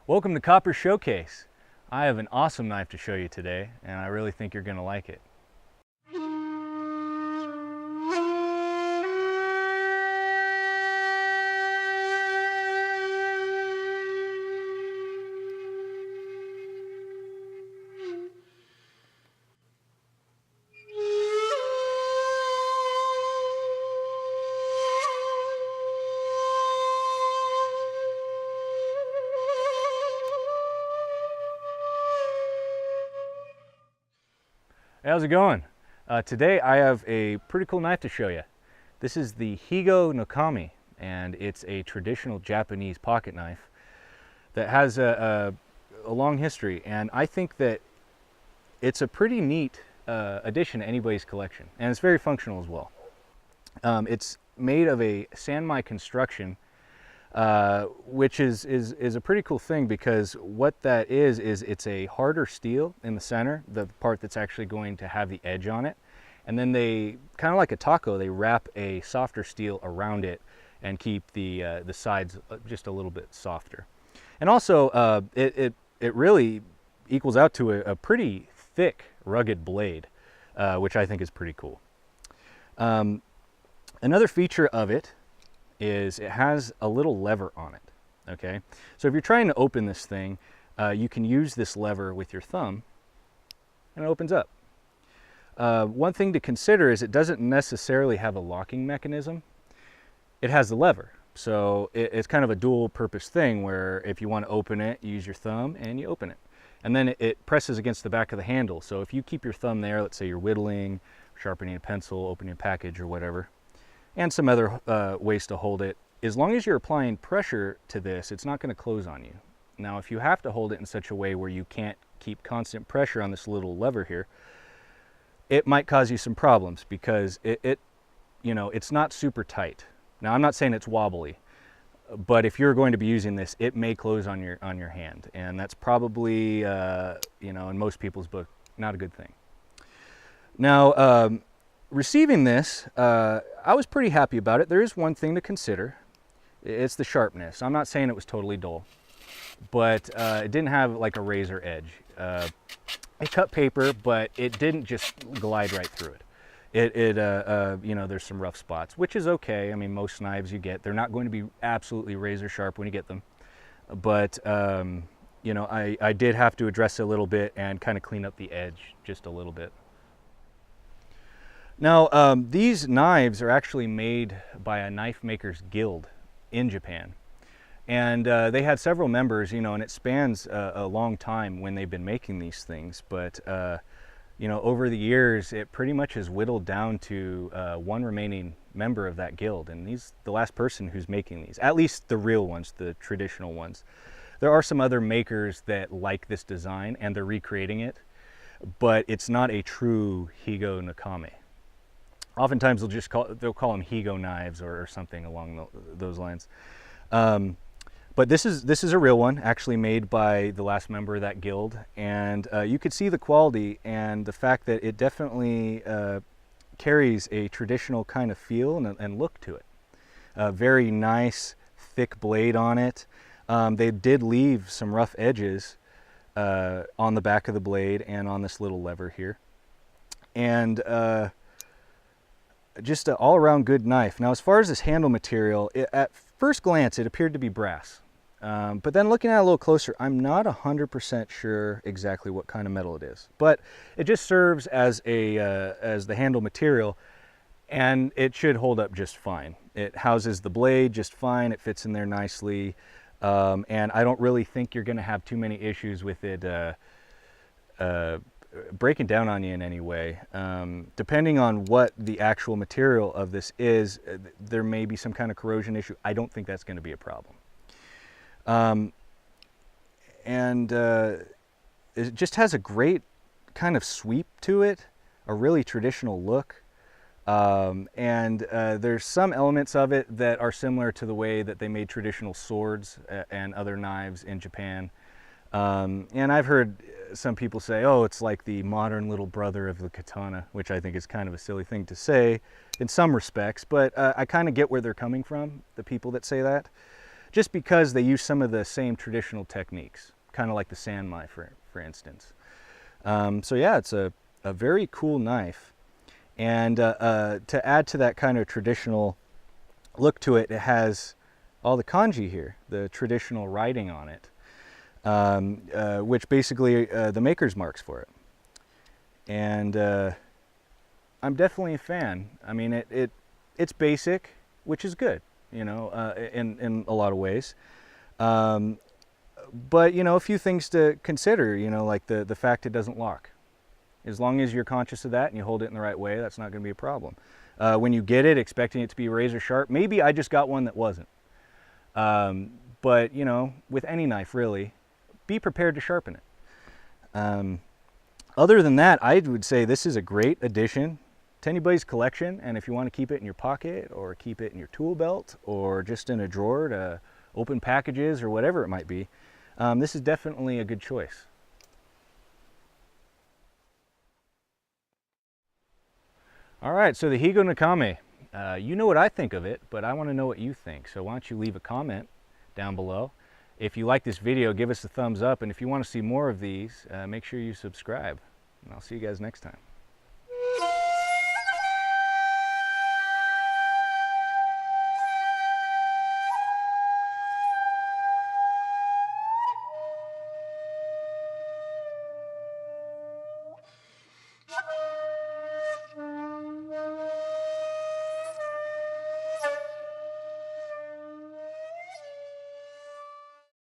Welcome to Copper Showcase. I have an awesome knife to show you today, and I really think you're going to like it. How's it going? Today I have a pretty cool knife to show you. This is the Higonokami, and it's a traditional Japanese pocket knife that has a long history, and I think that it's a pretty neat addition to anybody's collection, and it's very functional as well. It's made of a Sanmai construction, which is a pretty cool thing, because what that is it's a harder steel in the center, the part that's actually going to have the edge on it, and then they, kind of like a taco, they wrap a softer steel around it and keep the sides just a little bit softer. And also it really equals out to a pretty thick, rugged blade, which I think is pretty cool. Another feature of it is it has a little lever on it. Okay, so if you're trying to open this thing, you can use this lever with your thumb and it opens up. One thing to consider is it doesn't necessarily have a locking mechanism. It has the lever, so it's kind of a dual purpose thing, where if you want to open it, you use your thumb and you open it, and then it presses against the back of the handle. So if you keep your thumb there, let's say you're whittling, sharpening a pencil, opening a package or whatever, and some other ways to hold it, as long as you're applying pressure to this, it's not going to close on you. Now, if you have to hold it in such a way where you can't keep constant pressure on this little lever here, it might cause you some problems, because it's not super tight. Now, I'm not saying it's wobbly, but if you're going to be using this, it may close on your hand, and that's probably in most people's book, not a good thing. Now, receiving this, I was pretty happy about it. There is one thing to consider. It's the sharpness. I'm not saying it was totally dull, but it didn't have like a razor edge. It cut paper, but it didn't just glide right through it. There's some rough spots, which is okay. I mean, most knives you get, they're not going to be absolutely razor sharp when you get them. But, I did have to address it a little bit and kind of clean up the edge just a little bit. Now, these knives are actually made by a knife makers guild in Japan, and they had several members, and it spans a long time when they've been making these things, but over the years it pretty much has whittled down to one remaining member of that guild, and he's the last person who's making these, at least the real ones, the traditional ones. There are some other makers that like this design and they're recreating it, but it's not a true Higonokami. Oftentimes they'll call them Higo knives or something along those lines. But this is a real one, actually made by the last member of that guild, and you could see the quality and the fact that it definitely carries a traditional kind of feel and look to it. Very nice, thick blade on it. They did leave some rough edges on the back of the blade and on this little lever here. And just an all-around good knife. Now, as far as this handle material, at first glance it appeared to be brass, but then looking at it a little closer, I'm not 100% sure exactly what kind of metal it is, but it just serves as the handle material, and it should hold up just fine. It houses the blade just fine, it fits in there nicely, and I don't really think you're going to have too many issues with it breaking down on you in any way. Depending on what the actual material of this is, there may be some kind of corrosion issue. I don't think that's going to be a problem. It just has a great kind of sweep to it, a really traditional look. There's some elements of it that are similar to the way that they made traditional swords and other knives in Japan. And I've heard some people say, oh, it's like the modern little brother of the katana, which I think is kind of a silly thing to say in some respects, but I kind of get where they're coming from, the people that say that. just because they use some of the same traditional techniques, kind of like the Sanmai, for instance. So yeah, it's a very cool knife. And to add to that kind of traditional look to it, it has all the kanji here, the traditional writing on it, which basically the maker's marks for it. And I'm definitely a fan. I mean, it's basic, which is good, you know, in a lot of ways. But, you know, a few things to consider, you know, like the fact it doesn't lock. As long as you're conscious of that and you hold it in the right way, that's not going to be a problem. When you get it, expecting it to be razor sharp, maybe I just got one that wasn't. But, you know, with any knife, really, be prepared to sharpen it. Other than that, I would say this is a great addition to anybody's collection. And if you want to keep it in your pocket or keep it in your tool belt or just in a drawer to open packages or whatever it might be, this is definitely a good choice. All right, so the Higonokami, you know what I think of it, but I want to know what you think. So why don't you leave a comment down below. If you like this video, give us a thumbs up, and if you want to see more of these, make sure you subscribe. And I'll see you guys next time.